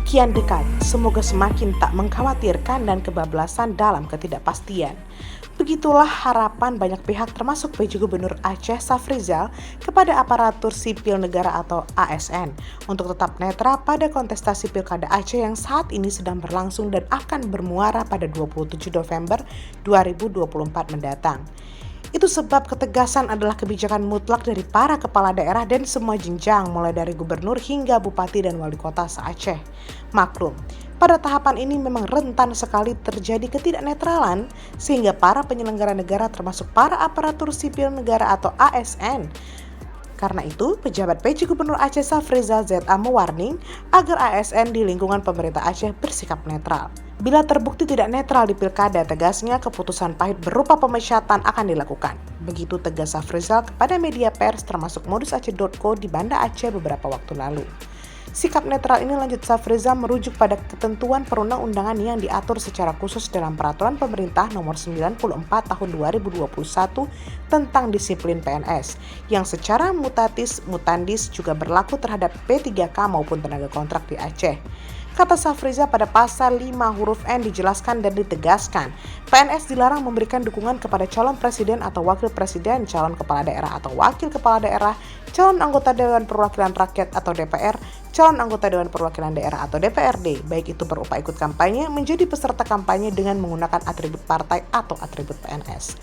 kian dekat, semoga semakin tak mengkhawatirkan dan kebablasan dalam ketidakpastian. Begitulah harapan banyak pihak termasuk PJ Gubernur Aceh Safrizal kepada aparatur sipil negara atau ASN untuk tetap netral pada kontestasi Pilkada Aceh yang saat ini sedang berlangsung dan akan bermuara pada 27 November 2024 mendatang. Itu sebab ketegasan adalah kebijakan mutlak dari para kepala daerah dan semua jenjang mulai dari gubernur hingga bupati dan wali kota se-Aceh. Maklum, pada tahapan ini memang rentan sekali terjadi ketidaknetralan sehingga para penyelenggara negara termasuk para aparatur sipil negara atau ASN. Karena itu, pejabat PJ Gubernur Aceh Safrizal ZA mewarning agar ASN di lingkungan pemerintah Aceh bersikap netral. Bila terbukti tidak netral di pilkada, tegasnya keputusan pahit berupa pemecatan akan dilakukan. Begitu tegas Safrizal kepada media pers termasuk modusaceh.co di Banda Aceh beberapa waktu lalu. Sikap netral ini, lanjut Safrizal, merujuk pada ketentuan perundang-undangan yang diatur secara khusus dalam Peraturan Pemerintah Nomor 94 Tahun 2021 tentang disiplin PNS, yang secara mutatis mutandis juga berlaku terhadap P3K maupun tenaga kontrak di Aceh. Kata Safrizal, pada pasal 5 huruf N dijelaskan dan ditegaskan, PNS dilarang memberikan dukungan kepada calon presiden atau wakil presiden, calon kepala daerah atau wakil kepala daerah, calon anggota Dewan Perwakilan Rakyat atau DPR, calon anggota Dewan Perwakilan Daerah atau DPRD, baik itu berupa ikut kampanye, menjadi peserta kampanye dengan menggunakan atribut partai atau atribut PNS.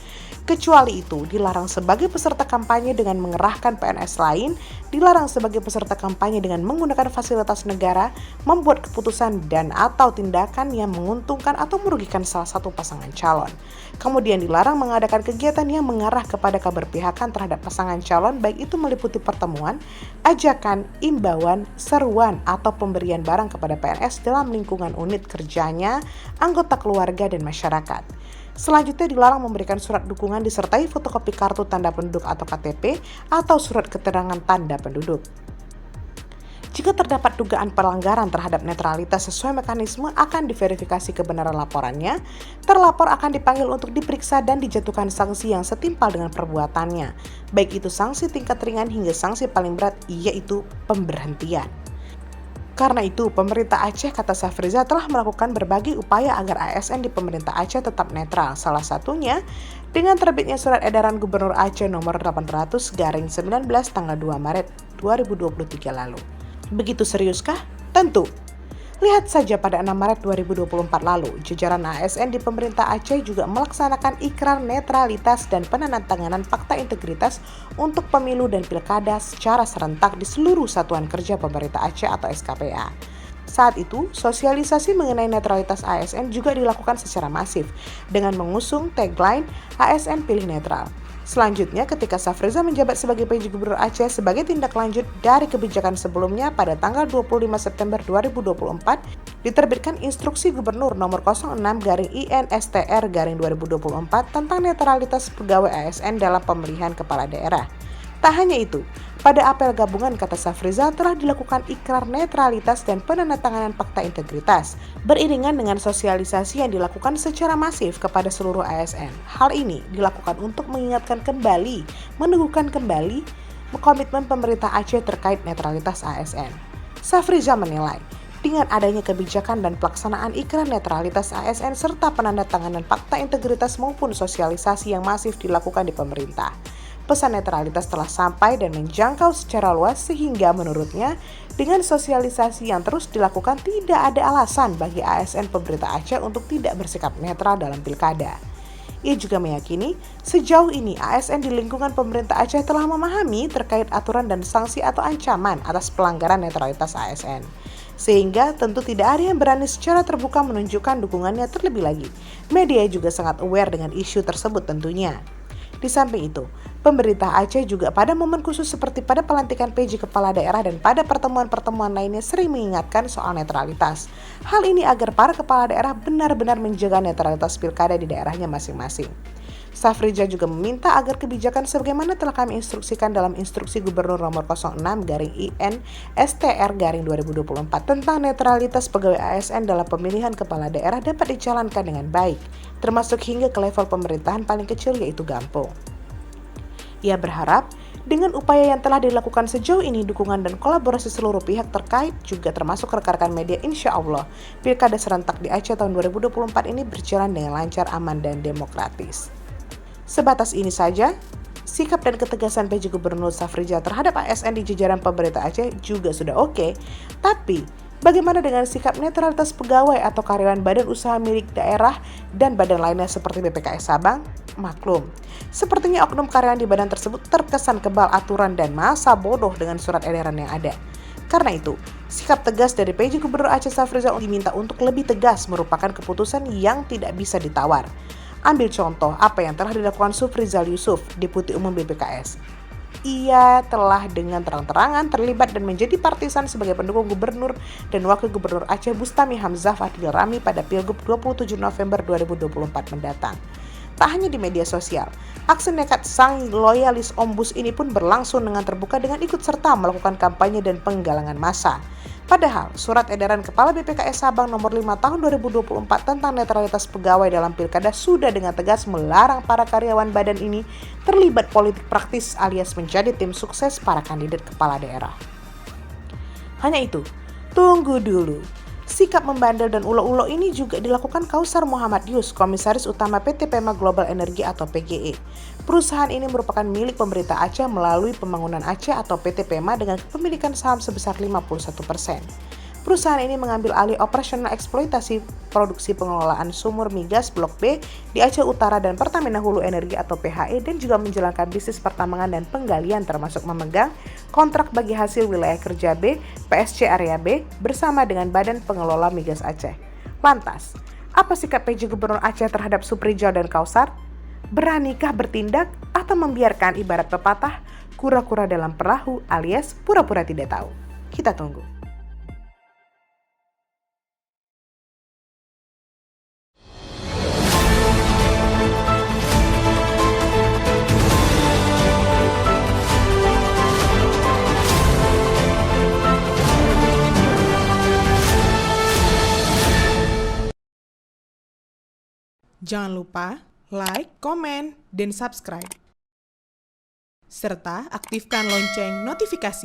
Kecuali itu, dilarang sebagai peserta kampanye dengan mengerahkan PNS lain, dilarang sebagai peserta kampanye dengan menggunakan fasilitas negara, membuat keputusan dan atau tindakan yang menguntungkan atau merugikan salah satu pasangan calon. Kemudian dilarang mengadakan kegiatan yang mengarah kepada keberpihakan terhadap pasangan calon, baik itu meliputi pertemuan, ajakan, imbauan, seruan, atau pemberian barang kepada PNS dalam lingkungan unit kerjanya, anggota keluarga, dan masyarakat. Selanjutnya dilarang memberikan surat dukungan disertai fotokopi kartu tanda penduduk atau KTP atau surat keterangan tanda penduduk. Jika terdapat dugaan pelanggaran terhadap netralitas sesuai mekanisme, akan diverifikasi kebenaran laporannya, terlapor akan dipanggil untuk diperiksa dan dijatuhkan sanksi yang setimpal dengan perbuatannya, baik itu sanksi tingkat ringan hingga sanksi paling berat, yaitu pemberhentian. Karena itu, pemerintah Aceh, kata Safrizal, telah melakukan berbagai upaya agar ASN di pemerintah Aceh tetap netral. Salah satunya dengan terbitnya surat edaran Gubernur Aceh nomor 800/19 tanggal 2 Maret 2023 lalu. Begitu seriuskah? Tentu. Lihat saja pada 6 Maret 2024 lalu, jajaran ASN di pemerintah Aceh juga melaksanakan ikrar netralitas dan penandatanganan Fakta Integritas untuk pemilu dan pilkada secara serentak di seluruh satuan kerja pemerintah Aceh atau SKPA. Saat itu, sosialisasi mengenai netralitas ASN juga dilakukan secara masif dengan mengusung tagline ASN Pilih Netral. Selanjutnya, ketika Safrizal menjabat sebagai PJ Gubernur Aceh sebagai tindak lanjut dari kebijakan sebelumnya, pada tanggal 25 September 2024 diterbitkan Instruksi Gubernur nomor 06/INSTR/2024 tentang netralitas pegawai ASN dalam pemilihan kepala daerah. Tak hanya itu, pada apel gabungan, kata Safrizal, telah dilakukan ikrar netralitas dan penandatanganan Fakta Integritas, beriringan dengan sosialisasi yang dilakukan secara masif kepada seluruh ASN. Hal ini dilakukan untuk mengingatkan kembali, meneguhkan kembali komitmen pemerintah Aceh terkait netralitas ASN. Safrizal menilai, dengan adanya kebijakan dan pelaksanaan ikrar netralitas ASN serta penandatanganan Fakta Integritas maupun sosialisasi yang masif dilakukan di pemerintah, pesan netralitas telah sampai dan menjangkau secara luas sehingga menurutnya dengan sosialisasi yang terus dilakukan tidak ada alasan bagi ASN pemerintah Aceh untuk tidak bersikap netral dalam pilkada. Ia juga meyakini sejauh ini ASN di lingkungan pemerintah Aceh telah memahami terkait aturan dan sanksi atau ancaman atas pelanggaran netralitas ASN. Sehingga tentu tidak ada yang berani secara terbuka menunjukkan dukungannya. Terlebih lagi, media juga sangat aware dengan isu tersebut tentunya. Di samping itu, pemerintah Aceh juga pada momen khusus seperti pada pelantikan PJ Kepala Daerah dan pada pertemuan-pertemuan lainnya sering mengingatkan soal netralitas. Hal ini agar para kepala daerah benar-benar menjaga netralitas pilkada di daerahnya masing-masing. Safrizal juga meminta agar kebijakan sebagaimana telah kami instruksikan dalam Instruksi Gubernur nomor 06/INSTR/2024 tentang netralitas pegawai ASN dalam pemilihan kepala daerah dapat dijalankan dengan baik, termasuk hingga ke level pemerintahan paling kecil yaitu Gampong. Ia berharap Dengan upaya yang telah dilakukan sejauh ini, dukungan dan kolaborasi seluruh pihak terkait juga termasuk rekan-rekan media, insya Allah Pilkada serentak di Aceh tahun 2024 ini berjalan dengan lancar, aman, dan demokratis. Sebatas ini saja, sikap dan ketegasan PJ Gubernur Safrizal terhadap ASN di jajaran pemerintah Aceh juga sudah oke. Tapi, bagaimana dengan sikap netralitas pegawai atau karyawan badan usaha milik daerah dan badan lainnya seperti BPKS Sabang? Maklum, sepertinya oknum karyawan di badan tersebut terkesan kebal aturan dan masa bodoh dengan surat edaran yang ada. Karena itu, sikap tegas dari PJ Gubernur Aceh Safrizal diminta untuk lebih tegas merupakan keputusan yang tidak bisa ditawar. Ambil contoh apa yang telah dilakukan Sufrizal Yusuf, Deputi Umum BPKS. Ia telah dengan terang-terangan terlibat dan menjadi partisan sebagai pendukung Gubernur dan Wakil Gubernur Aceh Bustami Hamzah Fadil Rami pada Pilgub 27 November 2024 mendatang. Tak hanya di media sosial, aksi nekat sang loyalis Ombus ini pun berlangsung dengan terbuka dengan ikut serta melakukan kampanye dan penggalangan massa. Padahal, surat edaran Kepala BPKS Sabang nomor 5 tahun 2024 tentang netralitas pegawai dalam pilkada sudah dengan tegas melarang para karyawan badan ini terlibat politik praktis alias menjadi tim sukses para kandidat kepala daerah. Hanya itu, tunggu dulu. Sikap membandel dan ulo-ulo ini juga dilakukan Kausar Muhammad Yus, Komisaris Utama PT Pema Global Energy atau PGE. Perusahaan ini merupakan milik pemerintah Aceh melalui Pembangunan Aceh atau PT Pema dengan kepemilikan saham sebesar 51%. Perusahaan ini mengambil alih operasional eksploitasi produksi pengelolaan sumur migas Blok B di Aceh Utara dan Pertamina Hulu Energi atau PHE dan juga menjalankan bisnis pertambangan dan penggalian termasuk memegang kontrak bagi hasil wilayah kerja B, PSC Area B bersama dengan Badan Pengelola Migas Aceh. Lantas, apa sikap PJ Gubernur Aceh terhadap Suprijal dan Kausar? Beranikah bertindak atau membiarkan ibarat pepatah kura-kura dalam perahu alias pura-pura tidak tahu? Kita tunggu. Jangan lupa like, komen, dan subscribe. Serta aktifkan lonceng notifikasi.